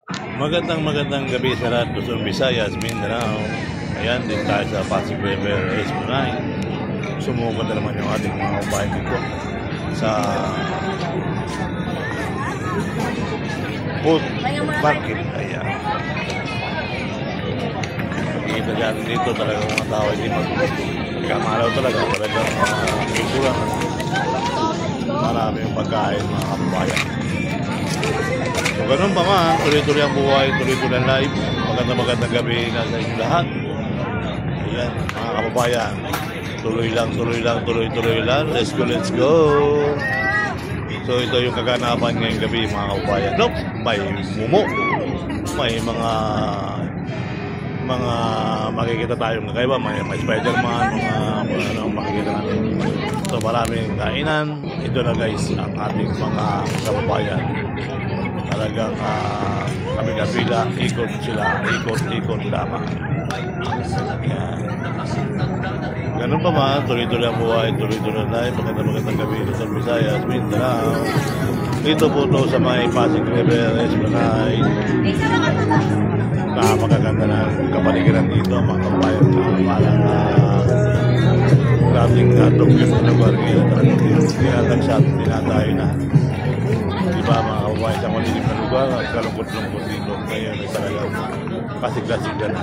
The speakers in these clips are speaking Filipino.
Magandang gabi sa lahat, Luzon, Visayas, Mindanao. Ayan, din tayo sa Pasig River Esplanade. Sumuko na naman yung ating mga kabayan dito sa food market. Ayan. Kita dyan dito talaga mga tao hindi magkamalaw talaga. Talagang ikulang. Marami yung pagkain mga kabayan. So, ganun pa man, tuloy-tuloy ang buhay, tuloy-tuloy ang live. Magandang gabi na sa inyo lahat. Ayan, mga kababayan. Tuloy lang. Let's go. So, ito yung kaganapan ngayong gabi, mga kababayan. Nope, may mumo. May mga makikita tayong kakaiba. May Spider-Man, mga makikita natin. So, maraming kainan. Ito na guys, ang ating mga kababayan. Talagang kami-kapila, ikot sila, ikot lamang. Yan. Ganun pa man, tuloy-tuloy ang buhay, tuloy-tuloy ang life. Magandang gabi, Luzon, Visayas, Mindanao. Dito po ito sa may Pasig River Esplanade. Napakaganda na kapaligiran dito, mga kabayan. Parang dating tokyo sa lugar ngayon. Talagang tinatayo na. Diba mga kababayan sa malilim na lugar, kalungkot-lungkot dito. Ngayon ay talagang kasigla-sigla na.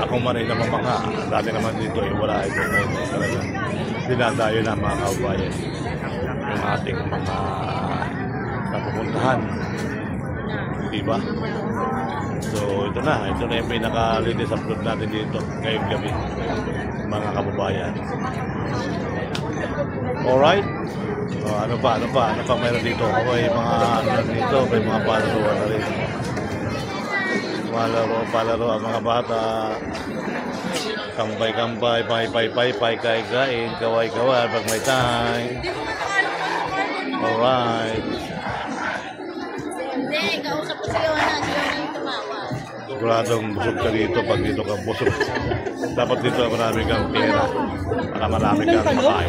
Ako man ay namamanga. Dati naman dito ay wala ito. Ngayon ay talagang dinadayo na mga kababayan. Yung ating mga napupuntahan. Diba? So ito na yung pinaka-latest upload natin dito ngayong gabi mga kababayan. Alright? So, ano pa meron dito? May mga dito, may mga palaro na rin. Palaro ang mga bata. Kampay, pay, kain, kaway, pag may time. Alright. Hindi, kausap ko siya na, siya yung tumawa. Siguradong busog ka dito pag dito ka busog. Dapat dito marami kang pera. Para marami kang makain.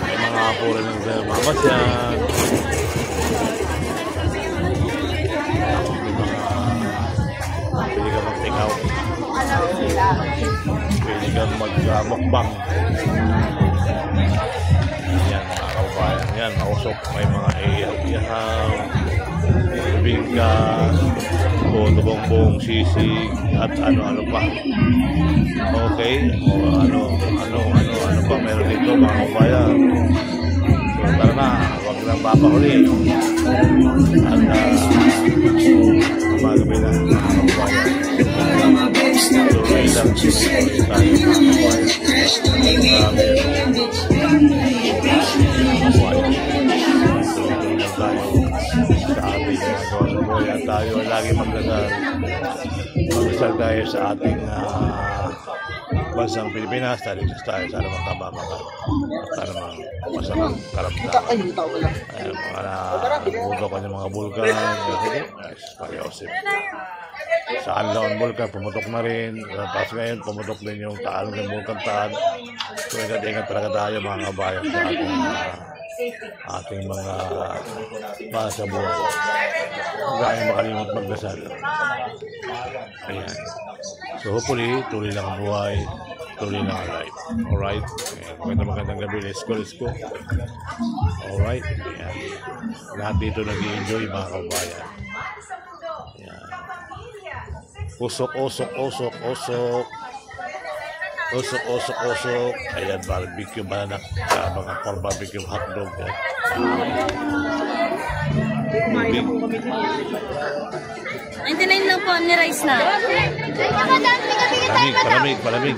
May mga apo rin ng mamas yan. Pwede ka mag-take out. Pwede ka mag-mukbang. Yan mga kabayan. Yan, mausok. May mga iyaw-iyaw. Bingka. Bongbong, sisig. At ano-ano pa. Okay. Ano pa meron dito mga kabayan. So tara na. Huwag lang papahuli. At magabi na mga kabayan. Tuloy lang tayo mga kabayan. Tayo lagi magdasal tayo sa ating bansang Pilipinas. Tayo sana magtabang sana masamang karamdaman. Ayun, mga ko ng mga bulkan. Pag-iosip sa Anlaon Bulkan, pumutok na rin. Tapos ngayon, pumutok din yung Taal ng Bulkan Taal. So, ingat talaga tayo mga kabayan sa ating mga sa buhay. Huwag tayong makalimot magdasal. Ayan. So hopefully, tuloy lang ang buhay, tuloy lang ang life. Alright? Magandang gabi. Let's go. Alright? Ayan. Lahat dito nag-i-enjoy mga kabayan. Ayan. Usok. Ayan, barbecue banak. Mga for barbecue hotdog. $99 lang po, ni-rice na. Palamig. Palamig.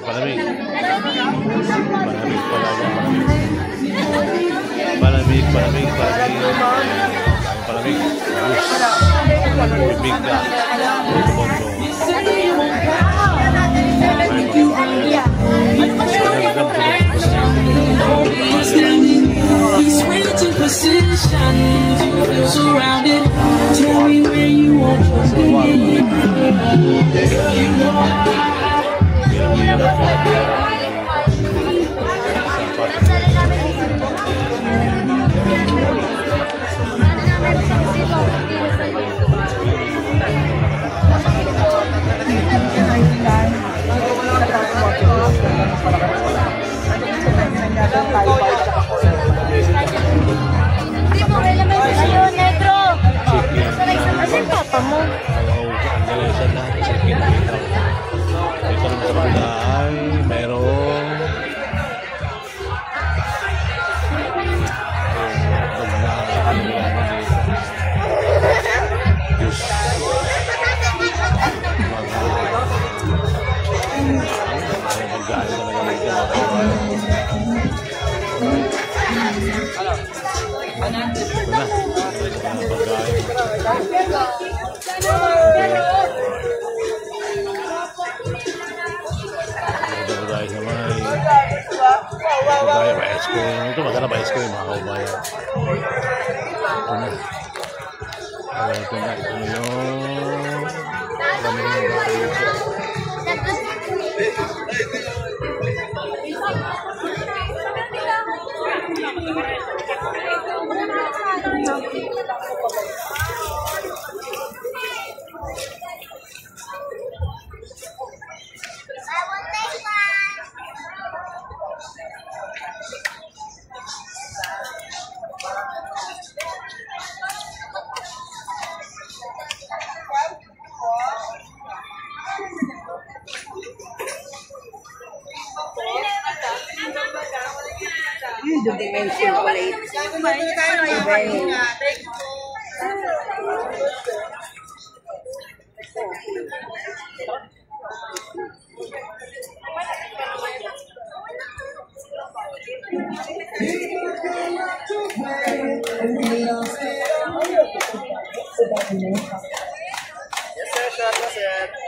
Bibig ka. He's switching positions, you feel surrounded. Tell me where you want to be. You are masarap ice cream mga kabayan. Ito na. Ito na. Ito na yung dami ng dito. Yes, sir. Shot na, sir.